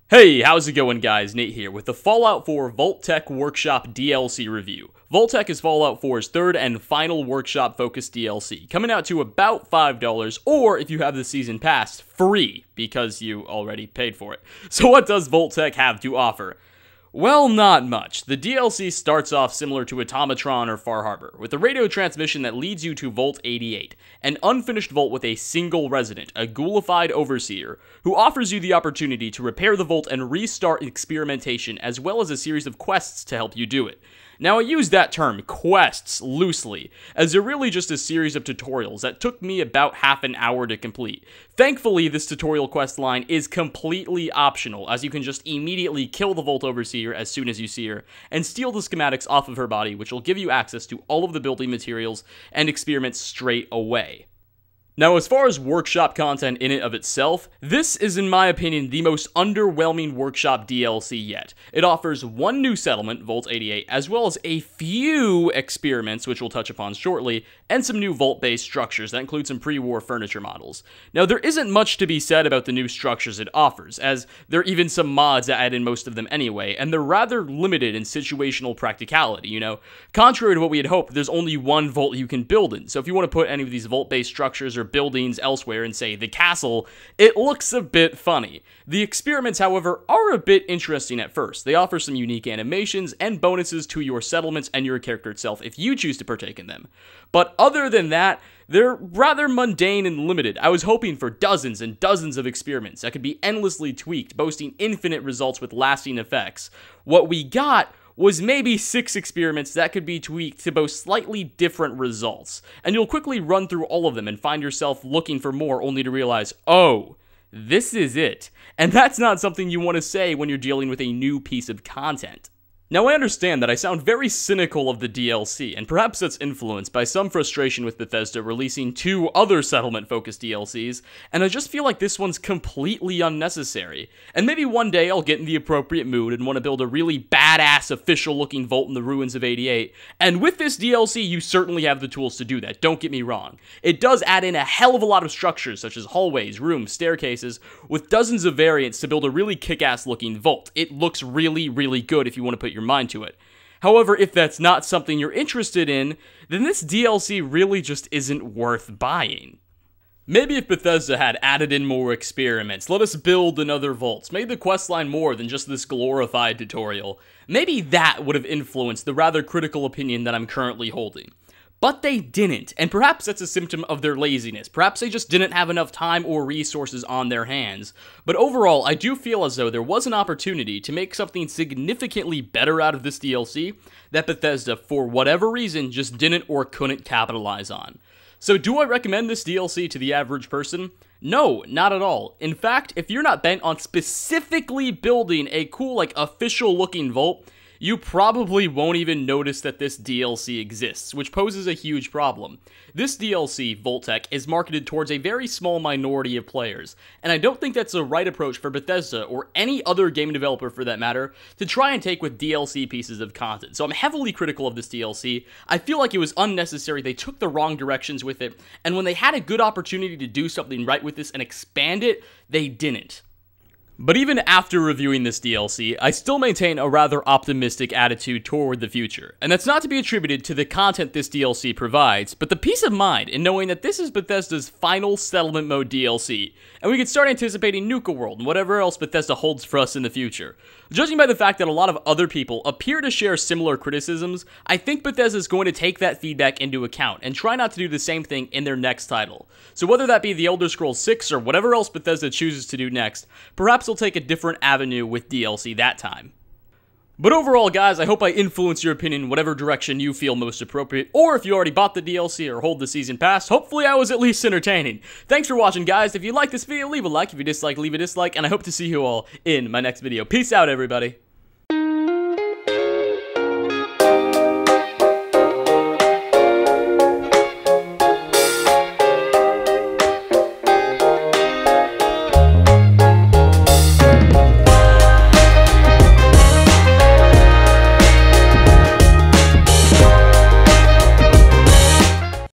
Hey, how's it going guys? Nate here with the Fallout 4 Vault Tec Workshop DLC review. Vault Tec is Fallout 4's third and final workshop-focused DLC, coming out to about $5, or if you have the season pass, free, because you already paid for it. So what does Vault Tec have to offer? Well, not much. The DLC starts off similar to Automatron or Far Harbor, with a radio transmission that leads you to Vault 88, an unfinished vault with a single resident, a ghoulified overseer, who offers you the opportunity to repair the vault and restart experimentation, as well as a series of quests to help you do it. Now, I use that term, quests, loosely, as they're really just a series of tutorials that took me about half an hour to complete. Thankfully, this tutorial quest line is completely optional, as you can just immediately kill the Vault Overseer as soon as you see her, and steal the schematics off of her body, which will give you access to all of the building materials and experiments straight away. Now, as far as workshop content in and of itself, this is in my opinion the most underwhelming workshop DLC yet. It offers one new settlement, Vault 88, as well as a few experiments, which we'll touch upon shortly, and some new vault-based structures that include some pre-war furniture models. Now, there isn't much to be said about the new structures it offers, as there are even some mods that add in most of them anyway, and they're rather limited in situational practicality, you know? Contrary to what we had hoped, there's only one vault you can build in, so if you want to put any of these vault-based structures or buildings elsewhere in, say, the castle, it looks a bit funny. The experiments, however, are a bit interesting at first. They offer some unique animations and bonuses to your settlements and your character itself if you choose to partake in them. But other than that, they're rather mundane and limited. I was hoping for dozens and dozens of experiments that could be endlessly tweaked, boasting infinite results with lasting effects. What we got was maybe 6 experiments that could be tweaked to boast slightly different results, and you'll quickly run through all of them and find yourself looking for more only to realize, oh, this is it. And that's not something you want to say when you're dealing with a new piece of content. Now, I understand that I sound very cynical of the DLC, and perhaps that's influenced by some frustration with Bethesda releasing 2 other settlement-focused DLCs, and I just feel like this one's completely unnecessary. And maybe one day I'll get in the appropriate mood and want to build a really badass official-looking vault in the ruins of 88, and with this DLC, you certainly have the tools to do that, don't get me wrong. It does add in a hell of a lot of structures, such as hallways, rooms, staircases, with dozens of variants to build a really kick-ass looking vault. It looks really, really good if you want to put your mind to it. However, if that's not something you're interested in, then this DLC really just isn't worth buying. Maybe if Bethesda had added in more experiments, let us build another vault, made the questline more than just this glorified tutorial, maybe that would have influenced the rather critical opinion that I'm currently holding. But they didn't, and perhaps that's a symptom of their laziness. Perhaps they just didn't have enough time or resources on their hands. But overall, I do feel as though there was an opportunity to make something significantly better out of this DLC that Bethesda, for whatever reason, just didn't or couldn't capitalize on. So do I recommend this DLC to the average person? No, not at all. In fact, if you're not bent on specifically building a cool, official-looking vault, you probably won't even notice that this DLC exists, which poses a huge problem. This DLC, Vault Tec, is marketed towards a very small minority of players, and I don't think that's the right approach for Bethesda, or any other game developer for that matter, to try and take with DLC pieces of content. So I'm heavily critical of this DLC. I feel like it was unnecessary, they took the wrong directions with it, and when they had a good opportunity to do something right with this and expand it, they didn't. But even after reviewing this DLC, I still maintain a rather optimistic attitude toward the future, and that's not to be attributed to the content this DLC provides, but the peace of mind in knowing that this is Bethesda's final Settlement Mode DLC, and we can start anticipating Nuka World and whatever else Bethesda holds for us in the future. Judging by the fact that a lot of other people appear to share similar criticisms, I think Bethesda is going to take that feedback into account and try not to do the same thing in their next title. So whether that be The Elder Scrolls 6 or whatever else Bethesda chooses to do next, perhaps they'll take a different avenue with DLC that time. But overall, guys, I hope I influence your opinion in whatever direction you feel most appropriate, or if you already bought the DLC or hold the season pass, hopefully I was at least entertaining. Thanks for watching, guys. If you like this video, leave a like. If you dislike, leave a dislike, and I hope to see you all in my next video. Peace out, everybody.